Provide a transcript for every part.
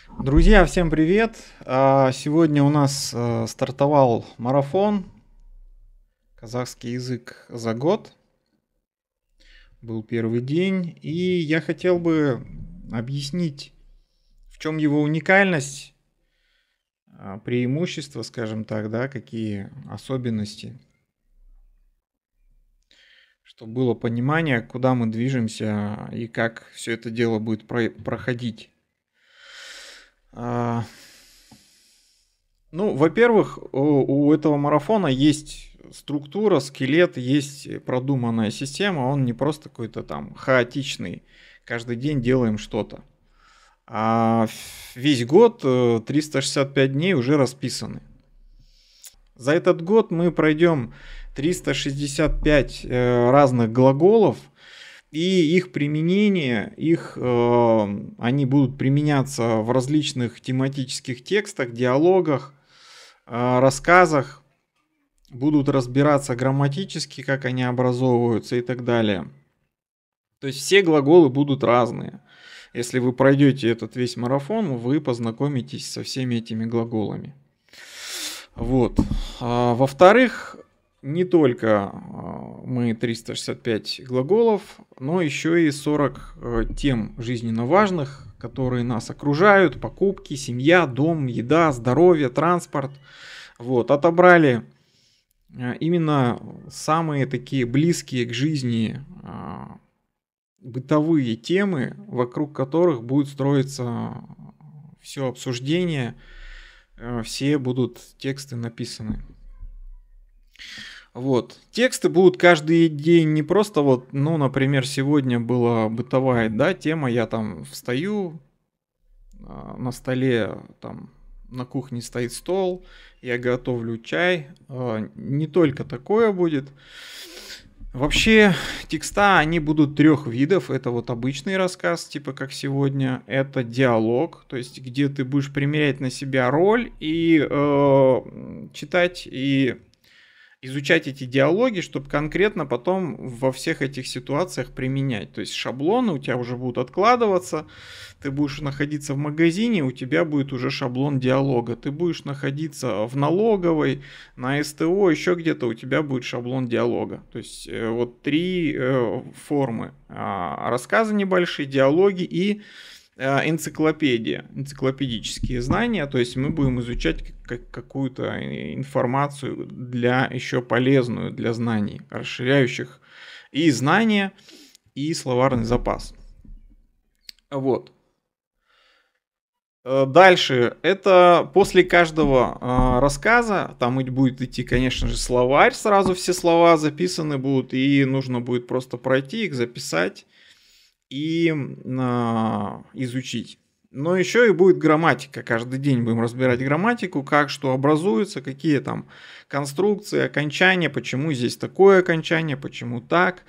Друзья, всем привет! Сегодня у нас стартовал марафон «Казахский язык за год». Был первый день, и я хотел бы объяснить, в чем его уникальность, преимущества, скажем так, да, какие особенности, чтобы было понимание, куда мы движемся и как все это дело будет проходить. Ну, во-первых, у этого марафона есть структура, скелет, есть продуманная система. Он не просто какой-то там хаотичный. Каждый день делаем что-то. А весь год, 365 дней уже расписаны. За этот год мы пройдем 365 разных глаголов, и их применение, они будут применяться в различных тематических текстах, диалогах, рассказах, будут разбираться грамматически, как они образовываются и так далее. То есть все глаголы будут разные. Если вы пройдете этот весь марафон, вы познакомитесь со всеми этими глаголами. Вот. Во-вторых, не только мы 365 глаголов, но еще и 40 тем жизненно важных, которые нас окружают: покупки, семья, дом, еда, здоровье, транспорт. Вот. Отобрали именно самые такие близкие к жизни бытовые темы, вокруг которых будет строиться все обсуждение, все будут тексты написаны. Вот. Тексты будут каждый день не просто вот, ну, например, сегодня была бытовая, да, тема, я там встаю, на столе там на кухне стоит стол, я готовлю чай. Не только такое будет. Вообще, текста, они будут трех видов. Это вот обычный рассказ, типа как сегодня. Это диалог, то есть где ты будешь примерять на себя роль и читать и изучать эти диалоги, чтобы конкретно потом во всех этих ситуациях применять. То есть шаблоны у тебя уже будут откладываться, ты будешь находиться в магазине, у тебя будет уже шаблон диалога. Ты будешь находиться в налоговой, на СТО, еще где-то у тебя будет шаблон диалога. То есть вот три формы. Рассказы небольшие, диалоги и энциклопедия, энциклопедические знания, то есть мы будем изучать какую-то информацию для еще полезную для знаний, расширяющих и знания, и словарный запас. Вот. Дальше, это после каждого рассказа, там будет идти, конечно же, словарь, сразу все слова записаны будут, и нужно будет просто пройти их, записать и изучить. Но еще и будет грамматика. Каждый день будем разбирать грамматику, как что образуется, какие там конструкции, окончания, почему здесь такое окончание, почему так.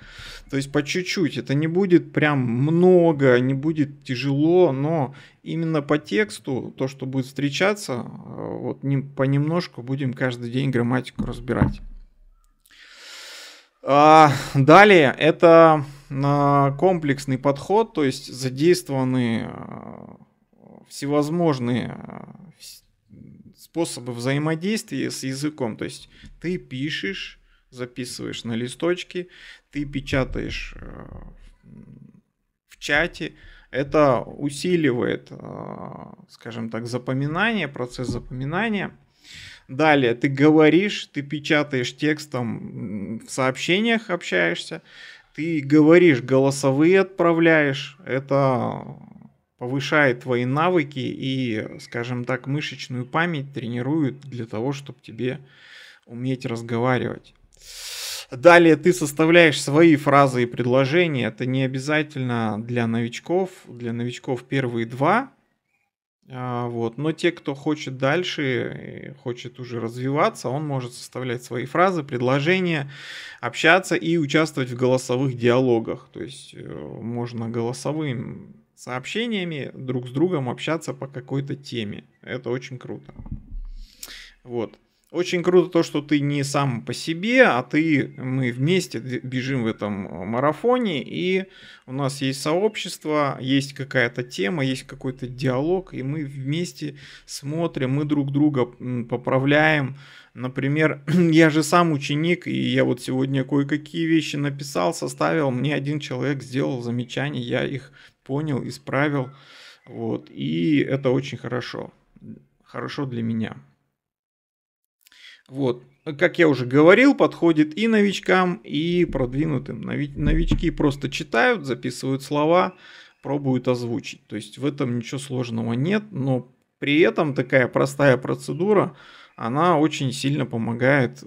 То есть по чуть-чуть. Это не будет прям много, не будет тяжело, но именно по тексту, то, что будет встречаться, вот понемножку будем каждый день грамматику разбирать. Далее это комплексный подход, то есть задействованы всевозможные способы взаимодействия с языком. То есть ты пишешь, записываешь на листочке, ты печатаешь в чате. Это усиливает, скажем так, запоминание, процесс запоминания. Далее ты говоришь, ты печатаешь текстом, в сообщениях общаешься, ты говоришь, голосовые отправляешь. Это повышает твои навыки и, скажем так, мышечную память тренирует для того, чтобы тебе уметь разговаривать. Далее ты составляешь свои фразы и предложения. Это не обязательно для новичков. Для новичков первые два. Вот. Но те, кто хочет дальше, хочет уже развиваться, он может составлять свои фразы, предложения, общаться и участвовать в голосовых диалогах. То есть можно голосовыми сообщениями друг с другом общаться по какой-то теме. Это очень круто. Вот. Очень круто то, что ты не сам по себе, а мы вместе бежим в этом марафоне, и у нас есть сообщество, есть какая-то тема, есть какой-то диалог, и мы вместе смотрим, мы друг друга поправляем. Например, я же сам ученик, и я вот сегодня кое-какие вещи написал, составил, мне один человек сделал замечания, я их понял, исправил, вот, и это очень хорошо, хорошо для меня. Вот. Как я уже говорил, подходит и новичкам, и продвинутым. Новички просто читают, записывают слова, пробуют озвучить. То есть в этом ничего сложного нет, но при этом такая простая процедура, она очень сильно помогает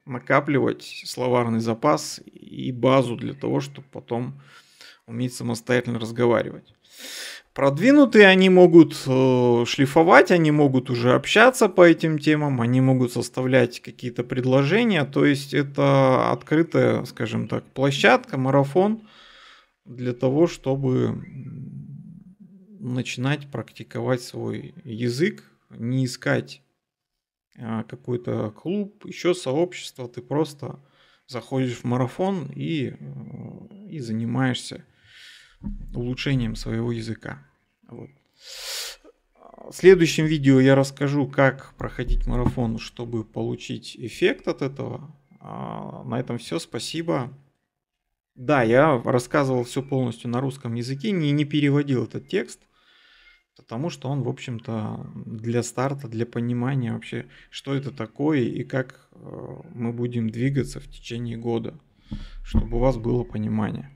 накапливать словарный запас и базу для того, чтобы потом уметь самостоятельно разговаривать. Продвинутые они могут шлифовать, они могут уже общаться по этим темам, они могут составлять какие-то предложения. То есть это открытая, скажем так, площадка, марафон для того, чтобы начинать практиковать свой язык, не искать какой-то клуб, еще сообщество. Ты просто заходишь в марафон и занимаешься улучшением своего языка. Вот. В следующем видео я расскажу, как проходить марафон, чтобы получить эффект от этого. На этом все. Спасибо. Да, я рассказывал все полностью на русском языке, не переводил этот текст, потому что он, в общем-то, для старта, для понимания вообще, что это такое и как мы будем двигаться в течение года, чтобы у вас было понимание.